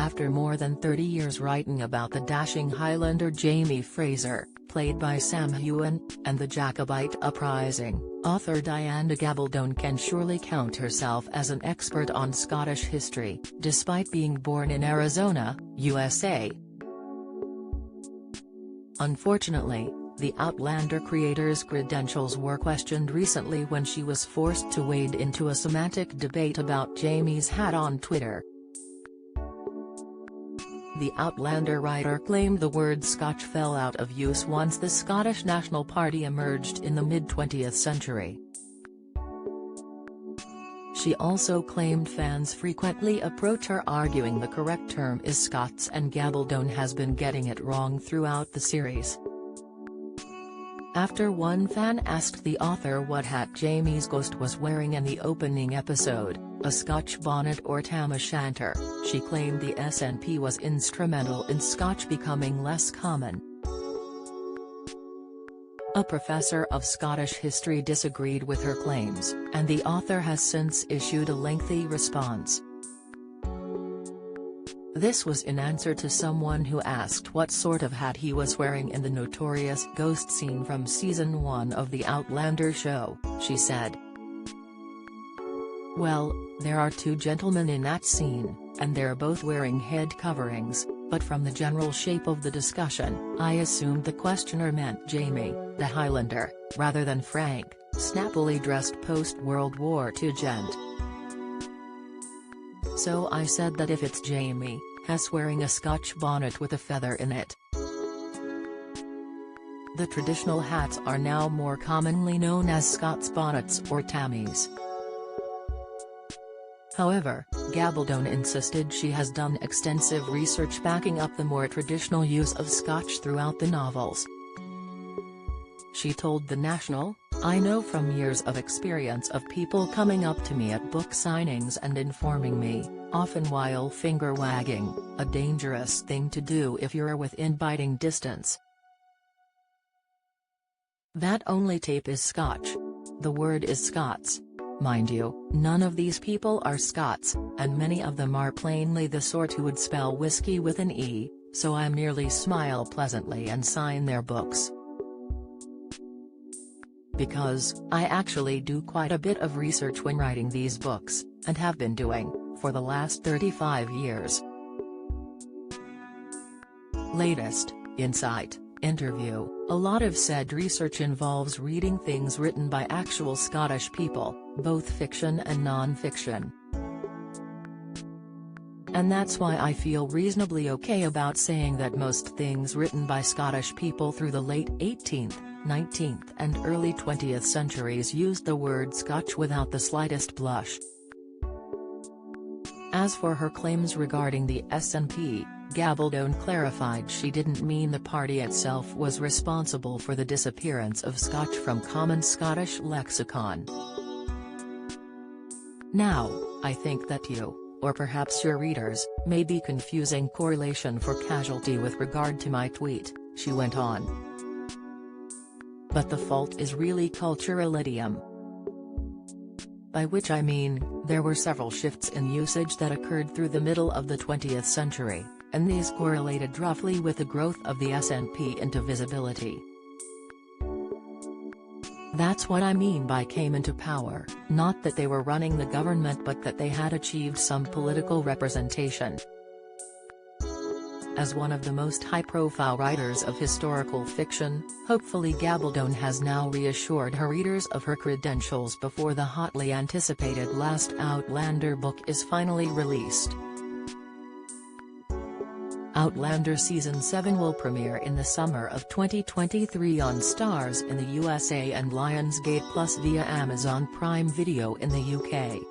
after more than 30 years writing about the dashing Highlander Jamie Fraser, played by Sam Heughan, and the Jacobite uprising, author Diana Gabaldon can surely count herself as an expert on Scottish history, despite being born in Arizona, USA. Unfortunately, the Outlander creator's credentials were questioned recently when she was forced to wade into a semantic debate about Jamie's hat on Twitter. The Outlander writer claimed the word Scotch fell out of use once the Scottish National Party emerged in the mid-20th century. She also claimed fans frequently approach her arguing the correct term is Scots, and Gabaldon has been getting it wrong throughout the series. After one fan asked the author what hat Jamie's ghost was wearing in the opening episode, a Scotch bonnet or tam o' shanter, she claimed the SNP was instrumental in Scotch becoming less common. A professor of Scottish history disagreed with her claims, and the author has since issued a lengthy response. This was in answer to someone who asked what sort of hat he was wearing in the notorious ghost scene from Season 1 of the Outlander show. She said, "Well, there are two gentlemen in that scene, and they're both wearing head coverings, but from the general shape of the discussion, I assumed the questioner meant Jamie, the Highlander, rather than Frank, snappily dressed post-World War II gent. So I said that if it's Jamie, Hess wearing a Scotch bonnet with a feather in it." The traditional hats are now more commonly known as Scots bonnets or tammies. However, Gabaldon insisted she has done extensive research backing up the more traditional use of Scotch throughout the novels. She told The National, "I know from years of experience of people coming up to me at book signings and informing me, often while finger-wagging, a dangerous thing to do if you're within biting distance. That only tape is Scotch. The word is Scots. Mind you, none of these people are Scots, and many of them are plainly the sort who would spell whiskey with an E, so I merely smile pleasantly and sign their books. Because, I actually do quite a bit of research when writing these books, and have been doing, for the last 35 years. Latest, Insight, interview. A lot of said research involves reading things written by actual Scottish people, both fiction and non-fiction. And that's why I feel reasonably okay about saying that most things written by Scottish people through the late 18th, 19th and early 20th centuries used the word Scotch without the slightest blush." As for her claims regarding the SNP, Gabaldon clarified she didn't mean the party itself was responsible for the disappearance of Scotch from common Scottish lexicon. "Now, I think that you, or perhaps your readers, may be confusing correlation for casualty with regard to my tweet," she went on. "But the fault is really cultural idiom. By which I mean, there were several shifts in usage that occurred through the middle of the 20th century, and these correlated roughly with the growth of the SNP into visibility. That's what I mean by came into power, not that they were running the government but that they had achieved some political representation." As one of the most high-profile writers of historical fiction, hopefully Gabaldon has now reassured her readers of her credentials before the hotly anticipated last Outlander book is finally released. Outlander Season 7 will premiere in the summer of 2023 on Starz in the USA and Lionsgate Plus via Amazon Prime Video in the UK.